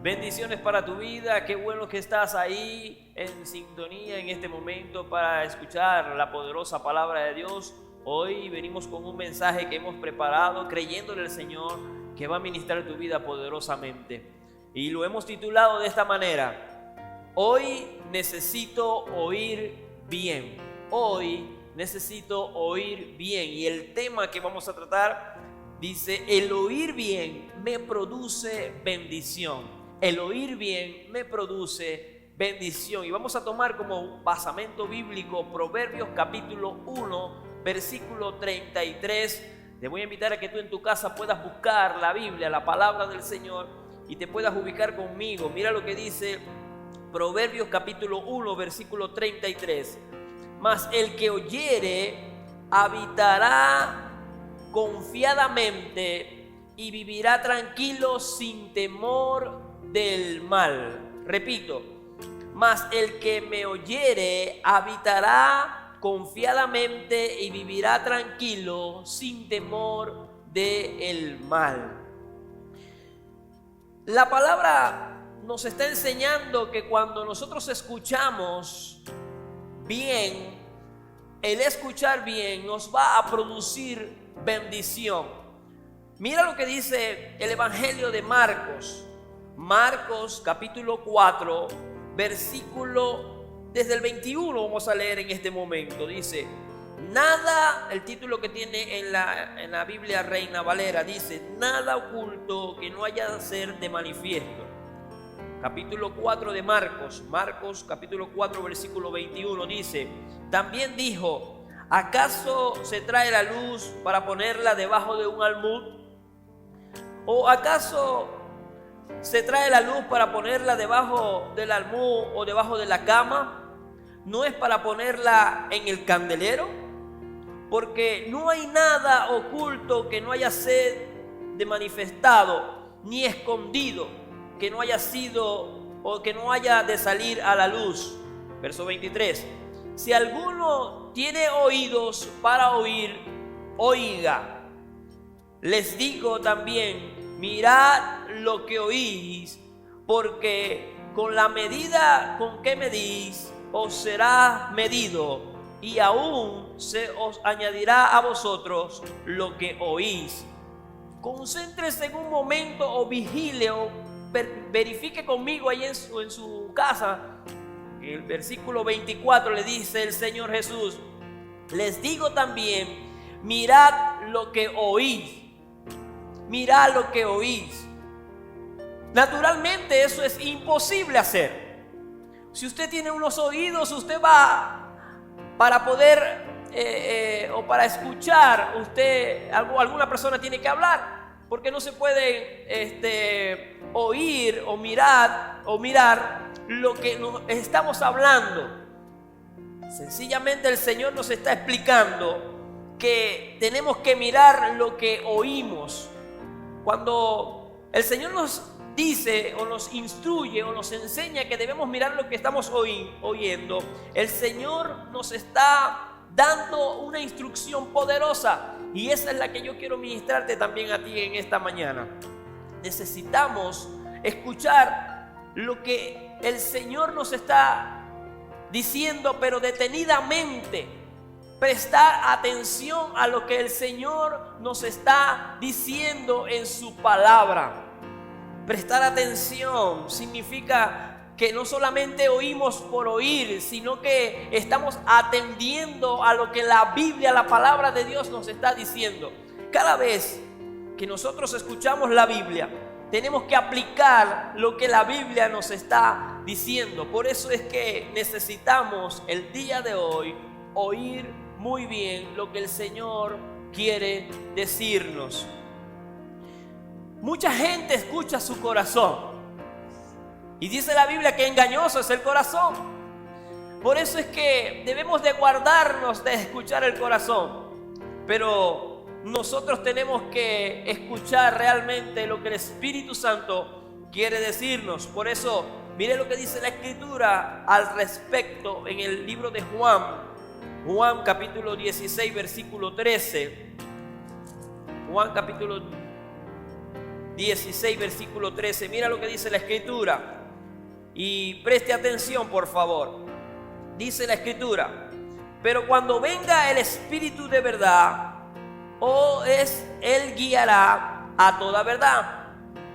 Bendiciones para tu vida, qué bueno que estás ahí en sintonía en este momento para escuchar la poderosa palabra de Dios. Hoy venimos con un mensaje que hemos preparado creyéndole al Señor que va a ministrar tu vida poderosamente. Y lo hemos titulado de esta manera: Hoy necesito oír bien. Hoy necesito oír bien. Y el tema que vamos a tratar dice: el oír bien me produce bendición. El oír bien me produce bendición. Y vamos a tomar como basamento bíblico Proverbios capítulo 1, versículo 33. Te voy a invitar a que tú en tu casa puedas buscar la Biblia, la palabra del Señor, y te puedas ubicar conmigo. Mira lo que dice Proverbios capítulo 1, versículo 33. Mas el que oyere habitará confiadamente y vivirá tranquilo sin temor del mal. Repito: mas el que me oyere habitará confiadamente y vivirá tranquilo sin temor del mal. La palabra nos está enseñando que cuando nosotros escuchamos bien, el escuchar bien nos va a producir bendición. Mira lo que dice el Evangelio de Marcos. Marcos capítulo 4, versículo desde el 21 vamos a leer en este momento. Dice: nada, el título que tiene en la Biblia Reina Valera dice: nada oculto que no haya de ser de manifiesto. Capítulo 4 de Marcos capítulo 4 versículo 21 dice: también dijo: ¿acaso se trae la luz para ponerla debajo de un almud? ¿O acaso se trae la luz para ponerla debajo del almud o debajo de la cama? ¿No es para ponerla en el candelero? Porque no hay nada oculto que no haya sido de manifestado, ni escondido que no haya sido o que no haya de salir a la luz. Verso 23. Si alguno tiene oídos para oír, oiga. Les digo también: mirad lo que oís, porque con la medida con que medís os será medido, y aún se os añadirá a vosotros lo que oís. Concéntrese en un momento o vigile o verifique conmigo ahí en su casa. El versículo 24 le dice el Señor Jesús: les digo también, mirad lo que oís. Mirad lo que oís. Naturalmente eso es imposible hacer. Si usted tiene unos oídos, usted va para poder o para escuchar, alguna persona tiene que hablar, porque no se puede oír o mirar lo que nos estamos hablando. Sencillamente el Señor nos está explicando que tenemos que mirar lo que oímos. Cuando el Señor nos dice o nos instruye o nos enseña que debemos mirar lo que estamos oyendo, el Señor nos está dando una instrucción poderosa, y esa es la que yo quiero ministrarte también a ti en esta mañana. Necesitamos escuchar lo que el Señor nos está diciendo, pero detenidamente. Prestar atención a lo que el Señor nos está diciendo en su palabra. Prestar atención significa que no solamente oímos por oír, sino que estamos atendiendo a lo que la Biblia, la palabra de Dios nos está diciendo. Cada vez que nosotros escuchamos la Biblia, tenemos que aplicar lo que la Biblia nos está diciendo. Por eso es que necesitamos el día de hoy oír muy bien lo que el Señor quiere decirnos. Mucha gente escucha su corazón, y dice la Biblia que engañoso es el corazón. Por eso es que debemos de guardarnos de escuchar el corazón, pero nosotros tenemos que escuchar realmente lo que el Espíritu Santo quiere decirnos. Por eso, mire lo que dice la Escritura al respecto en el libro de Juan capítulo 16, versículo 13. Juan capítulo 16, versículo 13. Mira lo que dice la Escritura. Y preste atención, por favor. Dice la Escritura: pero cuando venga el Espíritu de verdad, Él guiará a toda verdad,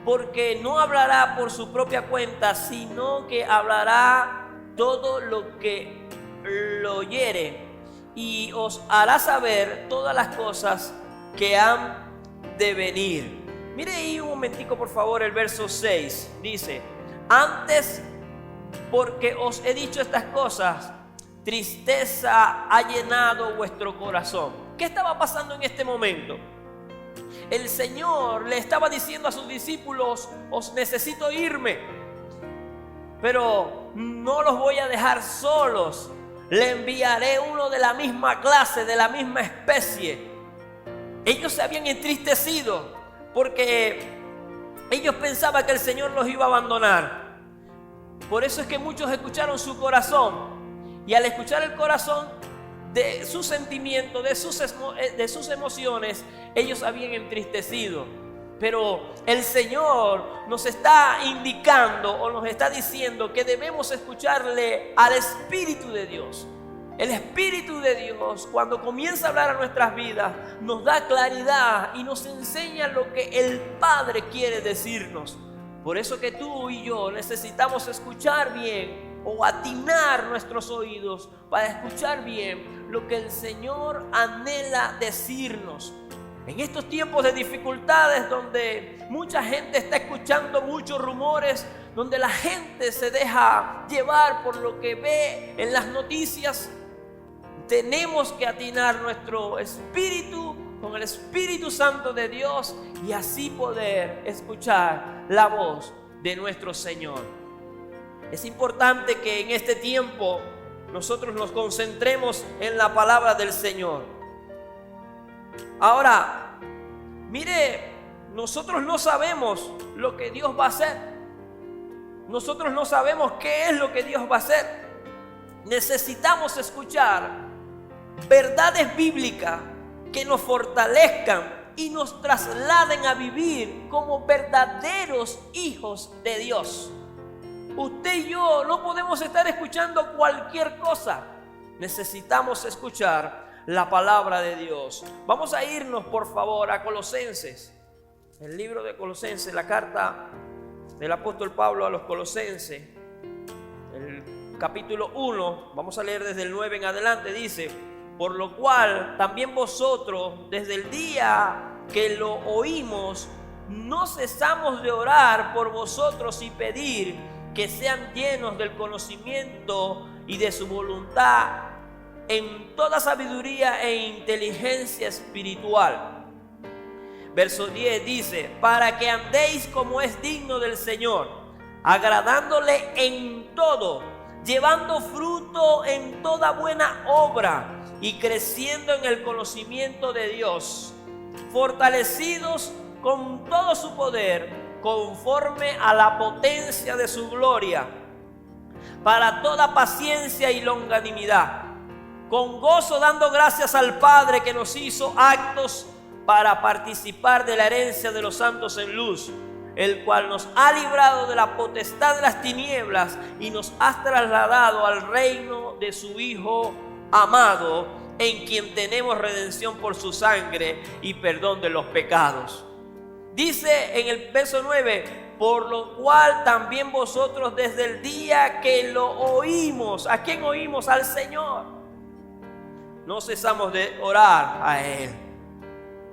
porque no hablará por su propia cuenta, sino que hablará todo lo que lo oyere, y os hará saber todas las cosas que han de venir. Mire ahí un momentico, por favor, el verso 6. Dice: antes, porque os he dicho estas cosas, tristeza ha llenado vuestro corazón. ¿Qué estaba pasando en este momento? El Señor le estaba diciendo a sus discípulos: os necesito irme, pero no los voy a dejar solos. Le enviaré uno de la misma clase, de la misma especie. Ellos se habían entristecido porque ellos pensaban que el Señor los iba a abandonar. Por eso es que muchos escucharon su corazón, y al escuchar el corazón de sus sentimientos, de sus emociones, ellos habían entristecido. Pero el Señor nos está indicando o nos está diciendo que debemos escucharle al Espíritu de Dios. El Espíritu de Dios, cuando comienza a hablar a nuestras vidas, nos da claridad y nos enseña lo que el Padre quiere decirnos. Por eso que tú y yo necesitamos escuchar bien, o atinar nuestros oídos para escuchar bien lo que el Señor anhela decirnos. En estos tiempos de dificultades, donde mucha gente está escuchando muchos rumores, donde la gente se deja llevar por lo que ve en las noticias, tenemos que atinar nuestro espíritu con el Espíritu Santo de Dios, y así poder escuchar la voz de nuestro Señor. Es importante que en este tiempo nosotros nos concentremos en la palabra del Señor. Ahora, mire, nosotros no sabemos lo que Dios va a hacer. Nosotros no sabemos qué es lo que Dios va a hacer. Necesitamos escuchar verdades bíblicas que nos fortalezcan y nos trasladen a vivir como verdaderos hijos de Dios. Usted y yo no podemos estar escuchando cualquier cosa. Necesitamos escuchar la palabra de Dios. Vamos a irnos, por favor, a Colosenses. El libro de Colosenses, la carta del apóstol Pablo a los Colosenses, el capítulo 1, vamos a leer desde el 9 en adelante. Dice: por lo cual también vosotros, desde el día que lo oímos, no cesamos de orar por vosotros y pedir que sean llenos del conocimiento y de su voluntad en toda sabiduría e inteligencia espiritual. Verso 10 dice: para que andéis como es digno del Señor, agradándole en todo, llevando fruto en toda buena obra y creciendo en el conocimiento de Dios, fortalecidos con todo su poder, conforme a la potencia de su gloria, para toda paciencia y longanimidad, con gozo dando gracias al Padre que nos hizo aptos para participar de la herencia de los santos en luz, el cual nos ha librado de la potestad de las tinieblas y nos ha trasladado al reino de su Hijo amado, en quien tenemos redención por su sangre y perdón de los pecados. Dice en el verso 9: por lo cual también vosotros, desde el día que lo oímos. ¿A quién oímos? Al Señor. No cesamos de orar a Él.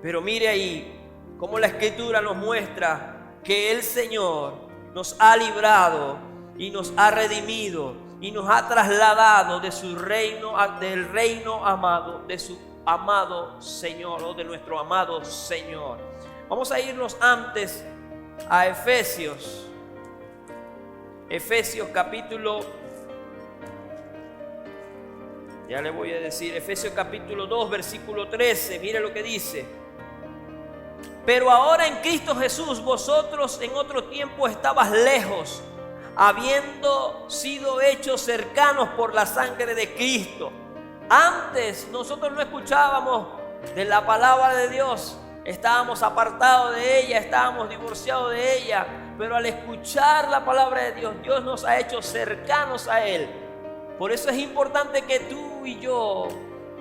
Pero mire ahí cómo la Escritura nos muestra que el Señor nos ha librado y nos ha redimido y nos ha trasladado de su reino, del reino amado, de su amado Señor, o de nuestro amado Señor. Vamos a irnos antes a Efesios. Efesios capítulo, ya le voy a decir, Efesios capítulo 2, versículo 13. Mire lo que dice: pero ahora en Cristo Jesús, vosotros en otro tiempo estabas lejos, habiendo sido hechos cercanos por la sangre de Cristo. Antes nosotros no escuchábamos de la palabra de Dios. estábamos apartados de ella, estábamos divorciados de ella, pero al escuchar la palabra de Dios, Dios nos ha hecho cercanos a Él. Por eso es importante que tú y yo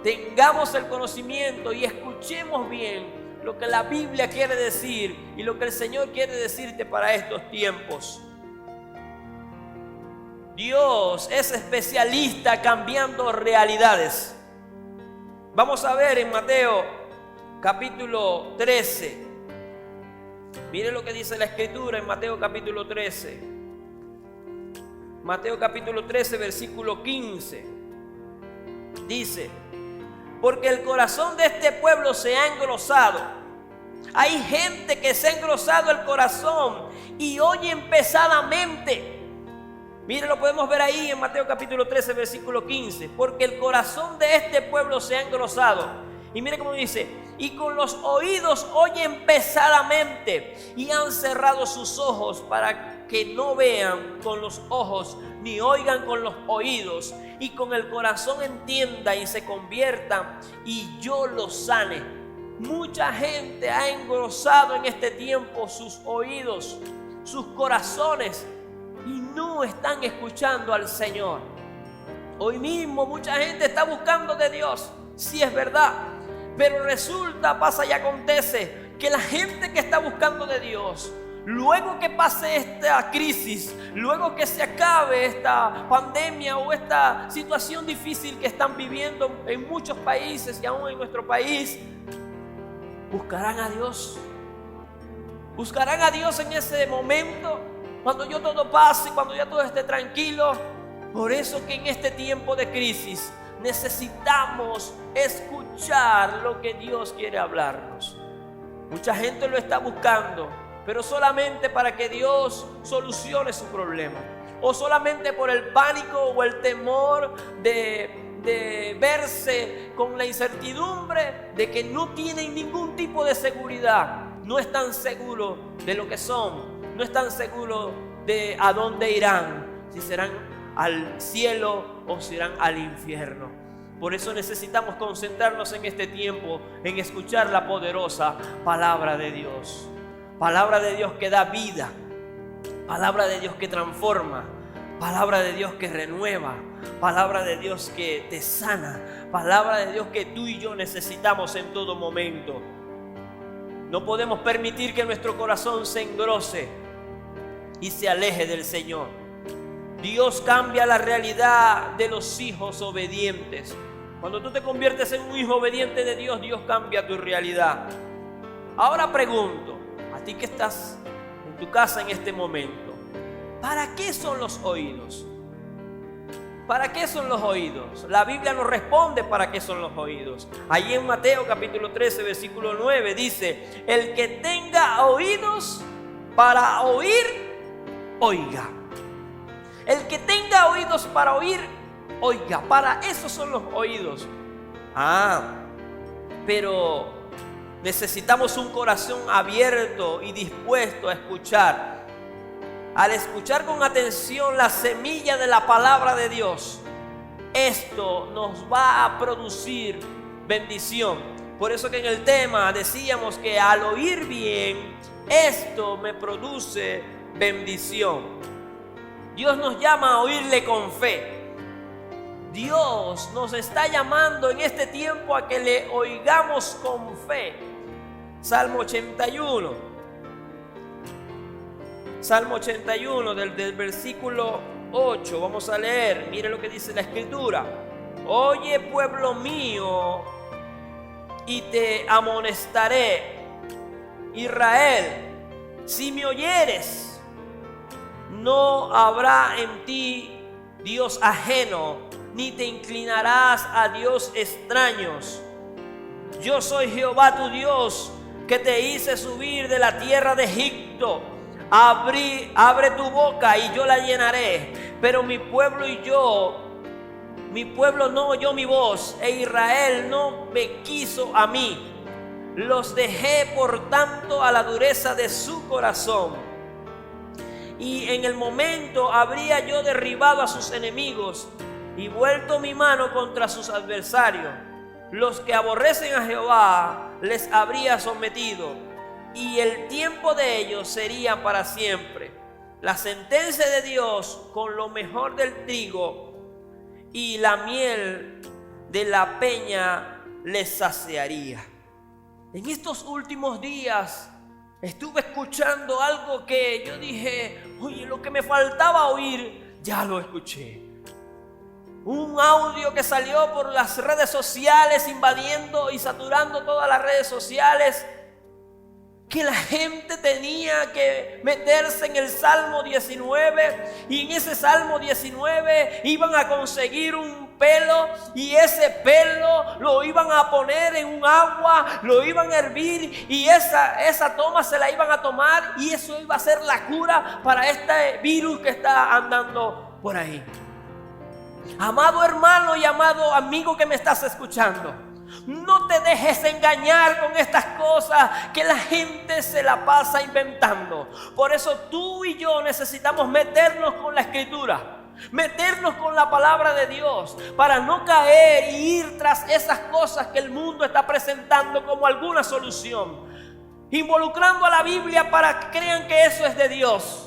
tengamos el conocimiento y escuchemos bien lo que la Biblia quiere decir y lo que el Señor quiere decirte para estos tiempos. Dios es especialista cambiando realidades. Vamos a ver en Mateo capítulo 13. Mire lo que dice la Escritura en Mateo capítulo 13. Mateo capítulo 13, versículo 15. Dice: porque el corazón de este pueblo se ha engrosado. Hay gente que se ha engrosado el corazón y oyen pesadamente. Mire, lo podemos ver ahí en Mateo capítulo 13, versículo 15. Porque el corazón de este pueblo se ha engrosado. Y mire cómo dice: y con los oídos oyen pesadamente y han cerrado sus ojos para que no vean con los ojos ni oigan con los oídos y con el corazón entienda y se conviertan y yo los sane. Mucha gente ha engrosado en este tiempo sus oídos, sus corazones, y no están escuchando al Señor. Hoy mismo mucha gente está buscando de Dios, sí es verdad, pero resulta, pasa y acontece que la gente que está buscando de Dios, luego que pase esta crisis, luego que se acabe esta pandemia o esta situación difícil que están viviendo en muchos países y aún en nuestro país, buscarán a Dios. Buscarán a Dios en ese momento, cuando ya todo pase, cuando ya todo esté tranquilo. Por eso que en este tiempo de crisis necesitamos escuchar lo que Dios quiere hablarnos. Mucha gente lo está buscando, pero solamente para que Dios solucione su problema, o solamente por el pánico o el temor de verse con la incertidumbre de que no tienen ningún tipo de seguridad. No están seguros de lo que son, no están seguros de a dónde irán, si serán al cielo o si irán al infierno. Por eso necesitamos concentrarnos en este tiempo en escuchar la poderosa palabra de Dios. Palabra de Dios que da vida, palabra de Dios que transforma, palabra de Dios que renueva, palabra de Dios que te sana, palabra de Dios que tú y yo necesitamos en todo momento. No podemos permitir que nuestro corazón se engrose y se aleje del Señor. Dios cambia la realidad de los hijos obedientes. Cuando tú te conviertes en un hijo obediente de Dios, Dios cambia tu realidad. Ahora pregunto, a ti que estás en tu casa en este momento, ¿para qué son los oídos? ¿Para qué son los oídos? La Biblia nos responde para qué son los oídos. Allí en Mateo capítulo 13, versículo 9 dice: el que tenga oídos para oír, oiga. El que tenga oídos para oír, oiga. Para eso son los oídos. Pero necesitamos un corazón abierto y dispuesto a escuchar. Al escuchar con atención la semilla de la palabra de Dios, esto nos va a producir bendición. Por eso que en el tema decíamos que al oír bien, esto me produce bendición. Dios nos llama a oírle con fe. Dios nos está llamando en este tiempo a que le oigamos con fe. Salmo 81. Salmo 81 del versículo 8. Vamos a leer. Mire lo que dice la Escritura. Oye, pueblo mío, y te amonestaré. Israel, si me oyeres, no habrá en ti Dios ajeno, ni te inclinarás a Dios extraños. Yo soy Jehová tu Dios, que te hice subir de la tierra de Egipto. Abre tu boca y yo la llenaré. Pero mi pueblo no oyó mi voz, e Israel no me quiso a mí. Los dejé por tanto a la dureza de su corazón. Y en el momento habría yo derribado a sus enemigos y vuelto mi mano contra sus adversarios. Los que aborrecen a Jehová les habría sometido, y el tiempo de ellos sería para siempre. La sentencia de Dios con lo mejor del trigo y la miel de la peña les saciaría. En estos últimos días estuve escuchando algo que yo dije, oye, lo que me faltaba oír, ya lo escuché. Un audio que salió por las redes sociales, invadiendo y saturando todas las redes sociales, que la gente tenía que meterse en el Salmo 19, y en ese Salmo 19 iban a conseguir un pelo, y ese pelo lo iban a poner en un agua, lo iban a hervir, y esa toma se la iban a tomar, y eso iba a ser la cura para este virus que está andando por ahí. Amado hermano y amado amigo que me estás escuchando, no te dejes engañar con estas cosas que la gente se la pasa inventando. Por eso tú y yo necesitamos meternos con la Escritura, meternos con la palabra de Dios, para no caer y ir tras esas cosas que el mundo está presentando como alguna solución, involucrando a la Biblia para que crean que eso es de Dios.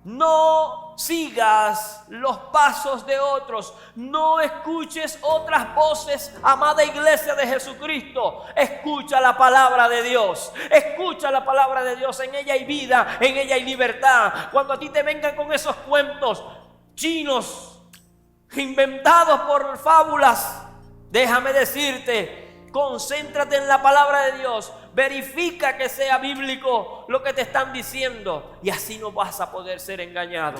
No sigas los pasos de otros. No escuches otras voces, amada iglesia de Jesucristo. Escucha la palabra de Dios. Escucha la palabra de Dios. En ella hay vida, en ella hay libertad. Cuando a ti te vengan con esos cuentos chinos inventados por fábulas, déjame decirte, concéntrate en la palabra de Dios. Verifica que sea bíblico lo que te están diciendo, y así no vas a poder ser engañado.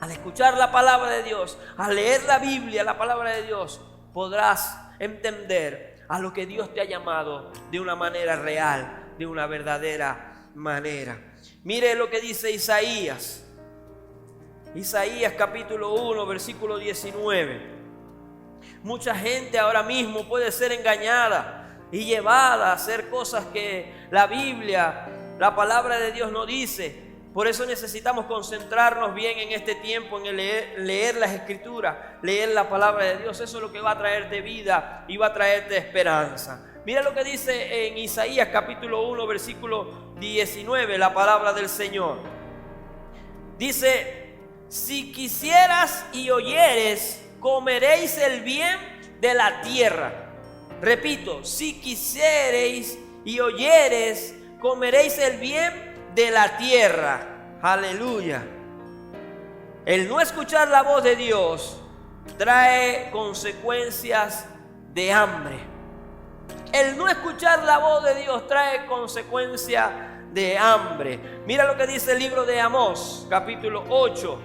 Al escuchar la palabra de Dios, al leer la Biblia, la palabra de Dios, podrás entender a lo que Dios te ha llamado de una manera real, de una verdadera manera. Mire lo que dice Isaías. Isaías capítulo 1, versículo 19. Mucha gente ahora mismo puede ser engañada y llevada a hacer cosas que la Biblia, la palabra de Dios no dice. Por eso necesitamos concentrarnos bien en este tiempo, en el leer las Escrituras, leer la palabra de Dios. Eso es lo que va a traerte vida y va a traerte esperanza. Mira lo que dice en Isaías capítulo 1, versículo 19, la palabra del Señor. Dice: si quisieras y oyeres, comeréis el bien de la tierra. Repito, si quisiereis y oyeres, comeréis el bien de la tierra. Aleluya. El no escuchar la voz de Dios trae consecuencias de hambre. El no escuchar la voz de Dios trae consecuencias de hambre. Mira lo que dice el libro de Amós, capítulo 8,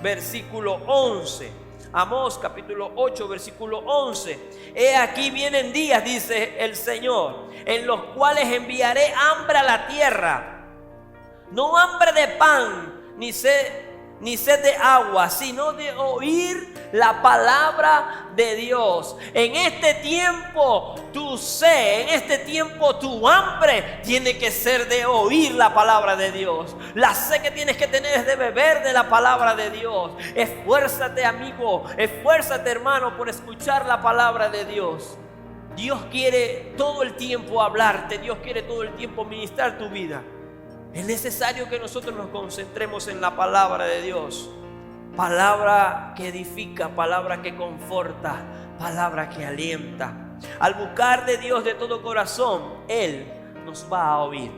versículo 11. Amós capítulo 8 versículo 11. He aquí vienen días, dice el Señor, en los cuales enviaré hambre a la tierra. No hambre de pan, ni sed de agua, sino de oír la palabra de Dios. En este tiempo tu sed, en este tiempo tu hambre tiene que ser de oír la palabra de Dios. La sed que tienes que tener es de beber de la palabra de Dios. Esfuérzate, amigo, esfuérzate, hermano, por escuchar la palabra de Dios. Dios quiere todo el tiempo hablarte, Dios quiere todo el tiempo ministrar tu vida. Es necesario que nosotros nos concentremos en la palabra de Dios. Palabra que edifica, palabra que conforta, palabra que alienta. Al buscar de Dios de todo corazón, Él nos va a oír.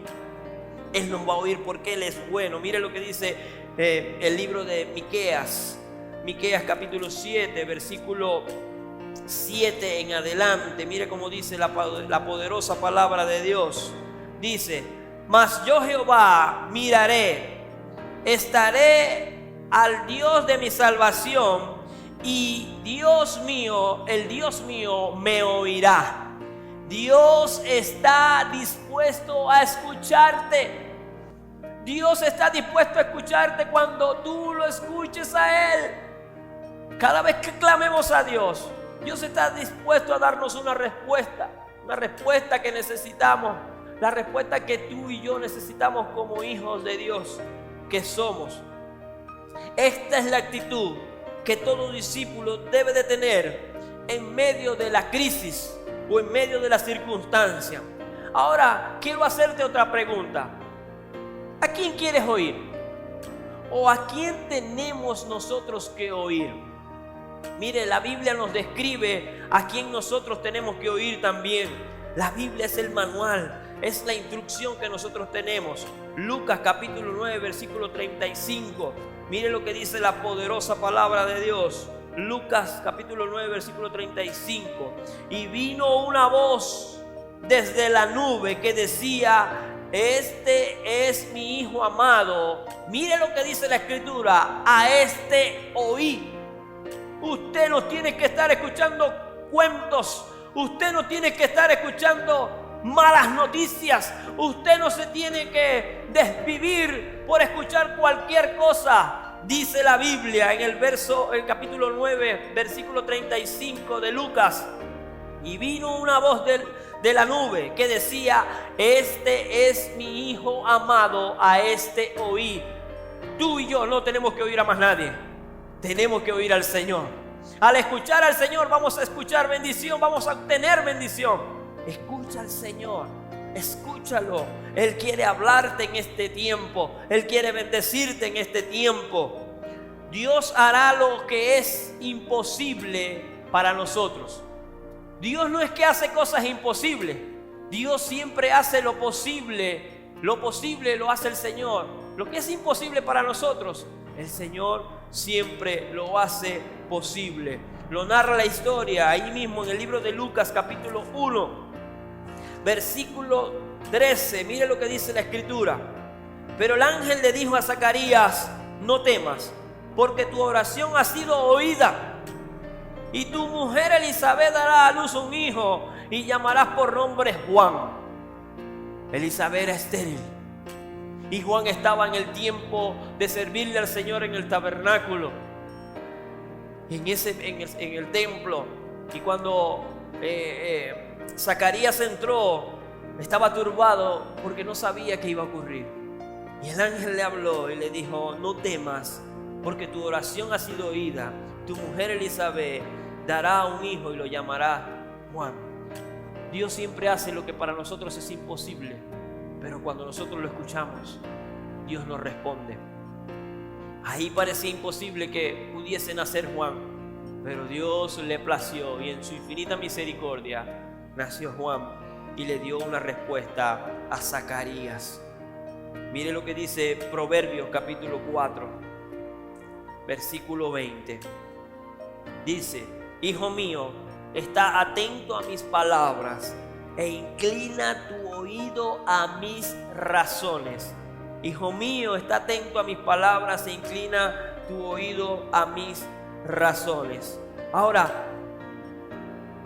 Él nos va a oír porque Él es bueno. Mire lo que dice el libro de Miqueas. Miqueas capítulo 7, versículo 7 en adelante. Mire cómo dice la poderosa palabra de Dios. Dice: mas yo Jehová miraré, estaré al Dios de mi salvación, y Dios mío, el Dios mío me oirá. Dios está dispuesto a escucharte. Dios está dispuesto a escucharte cuando tú lo escuches a Él. Cada vez que clamemos a Dios, Dios está dispuesto a darnos una respuesta que necesitamos. La respuesta que tú y yo necesitamos como hijos de Dios que somos. Esta es la actitud que todo discípulo debe de tener en medio de la crisis, o en medio de la circunstancia. Ahora, quiero hacerte otra pregunta. ¿A quién quieres oír? ¿O a quién tenemos nosotros que oír? Mire, la Biblia nos describe a quién nosotros tenemos que oír también. La Biblia es el manual, es la instrucción que nosotros tenemos. Lucas capítulo 9, versículo 35. Mire lo que dice la poderosa palabra de Dios. Lucas capítulo 9, versículo 35. Y vino una voz desde la nube que decía: este es mi Hijo amado. Mire lo que dice la Escritura: a este oí. Usted no tiene que estar escuchando cuentos. Usted no tiene que estar escuchando malas noticias. Usted no se tiene que desvivir por escuchar cualquier cosa. Dice la Biblia en el capítulo 9, versículo 35 de Lucas: y vino una voz de la nube que decía: este es mi Hijo amado, a este oí. Tú y yo no tenemos que oír a más nadie. Tenemos que oír al Señor. Al escuchar al Señor vamos a escuchar bendición, vamos a obtener bendición. Escucha al Señor, escúchalo. Él quiere hablarte en este tiempo. Él quiere bendecirte en este tiempo. Dios hará lo que es imposible para nosotros. Dios no es que hace cosas imposibles. Dios siempre hace lo posible. Lo posible lo hace el Señor. Lo que es imposible para nosotros, el Señor siempre lo hace posible. Lo narra la historia ahí mismo en el libro de Lucas capítulo 1, versículo 13. Mire lo que dice la Escritura: pero el ángel le dijo a Zacarías: no temas, porque tu oración ha sido oída, y tu mujer Elizabeth dará a luz un hijo, y llamarás por nombre Juan. Elizabeth era estéril, y Juan estaba en el tiempo de servirle al Señor en el tabernáculo, en el templo. Y cuando Zacarías entró, estaba turbado porque no sabía qué iba a ocurrir. Y el ángel le habló y le dijo: no temas, porque tu oración ha sido oída. Tu mujer Elizabeth dará un hijo y lo llamará Juan. Dios siempre hace lo que para nosotros es imposible, pero cuando nosotros lo escuchamos, Dios nos responde. Ahí parecía imposible que pudiese nacer Juan, pero Dios le plació y en su infinita misericordia nació Juan y le dio una respuesta a Zacarías. Mire lo que dice Proverbios capítulo 4, versículo 20. Dice: hijo mío, está atento a mis palabras e inclina tu oído a mis razones. Hijo mío, está atento a mis palabras e inclina tu oído a mis razones. Ahora,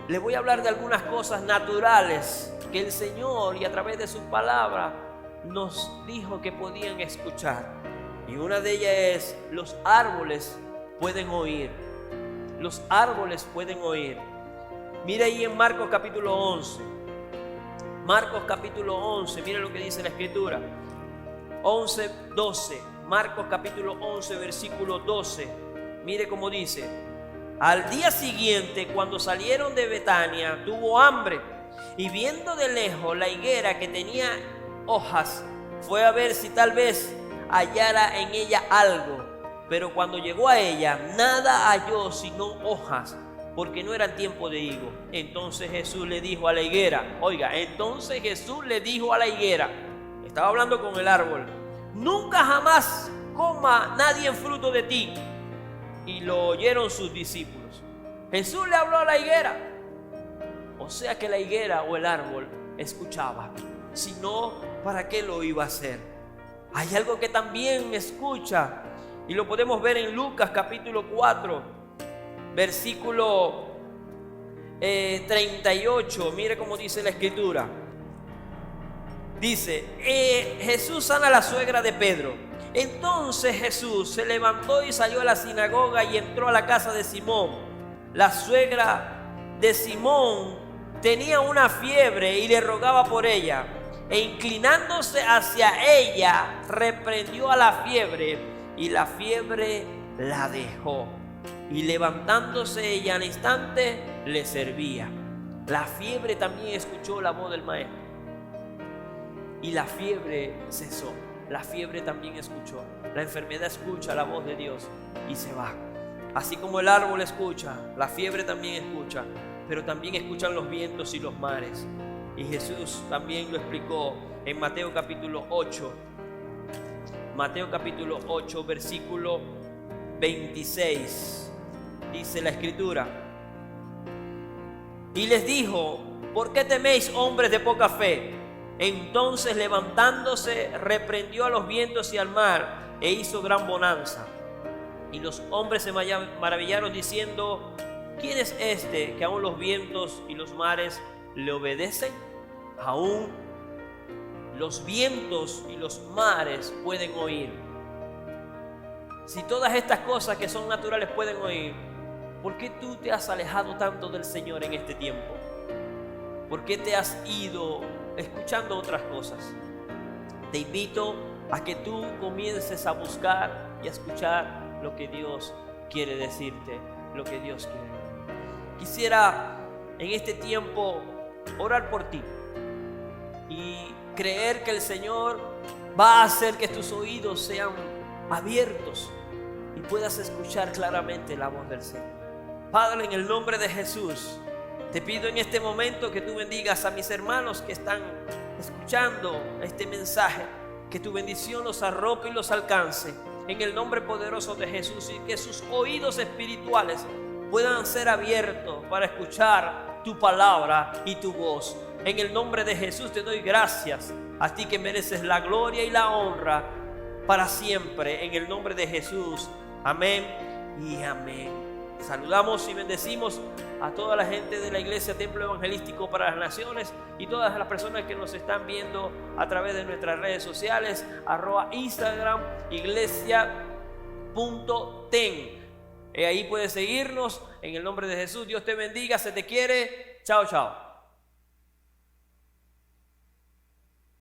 le voy a hablar de algunas cosas naturales que el Señor, y a través de su palabra, nos dijo que podían escuchar. Y una de ellas es: los árboles pueden oír. Los árboles pueden oír. Mire ahí en Marcos capítulo 11. Marcos capítulo 11, mire lo que dice la Escritura. 11, 12. Marcos capítulo 11, versículo 12. Mire cómo dice: al día siguiente, cuando salieron de Betania, tuvo hambre, y viendo de lejos la higuera que tenía hojas, fue a ver si tal vez hallara en ella algo. Pero cuando llegó a ella, nada halló sino hojas, porque no era tiempo de higo. Entonces Jesús le dijo a la higuera, entonces Jesús le dijo a la higuera, estaba hablando con el árbol: nunca jamás coma nadie fruto de ti. Y lo oyeron sus discípulos. Jesús le habló a la higuera. O sea que la higuera o el árbol escuchaba. Si no, ¿para qué lo iba a hacer? Hay algo que también escucha, y lo podemos ver en Lucas capítulo 4, versículo 38. Mire cómo dice la Escritura. Dice: Jesús sana a la suegra de Pedro. Entonces Jesús se levantó y salió a la sinagoga y entró a la casa de Simón. La suegra de Simón tenía una fiebre y le rogaba por ella. E inclinándose hacia ella, reprendió a la fiebre, y la fiebre la dejó. Y levantándose ella al instante, le servía. La fiebre también escuchó la voz del maestro. Y la fiebre cesó. La fiebre también escuchó. La enfermedad escucha la voz de Dios y se va. Así como el árbol escucha, la fiebre también escucha, pero también escuchan los vientos y los mares. Y Jesús también lo explicó en Mateo capítulo 8. Mateo capítulo 8, versículo 26. Dice la Escritura: y les dijo: ¿por qué teméis, hombres de poca fe? Entonces, levantándose, reprendió a los vientos y al mar, e hizo gran bonanza. Y los hombres se maravillaron diciendo: ¿quién es este que aún los vientos y los mares le obedecen? Aún los vientos y los mares pueden oír. Si todas estas cosas que son naturales pueden oír, ¿por qué tú te has alejado tanto del Señor en este tiempo? ¿Por qué te has ido escuchando otras cosas? Te invito a que tú comiences a buscar y a escuchar lo que Dios quiere decirte, lo que Dios quiere. Quisiera en este tiempo orar por ti y creer que el Señor va a hacer que tus oídos sean abiertos y puedas escuchar claramente la voz del Señor. Padre, en el nombre de Jesús, te pido en este momento que tú bendigas a mis hermanos que están escuchando este mensaje, que tu bendición los arrope y los alcance en el nombre poderoso de Jesús, y que sus oídos espirituales puedan ser abiertos para escuchar tu palabra y tu voz. En el nombre de Jesús te doy gracias, a ti que mereces la gloria y la honra para siempre, en el nombre de Jesús. Amén y amén. Saludamos y bendecimos a toda la gente de la Iglesia Templo Evangelístico para las Naciones y todas las personas que nos están viendo a través de nuestras redes sociales, @Instagram, iglesia.ten. Ahí puedes seguirnos en el nombre de Jesús. Dios te bendiga, se te quiere. Chao, chao.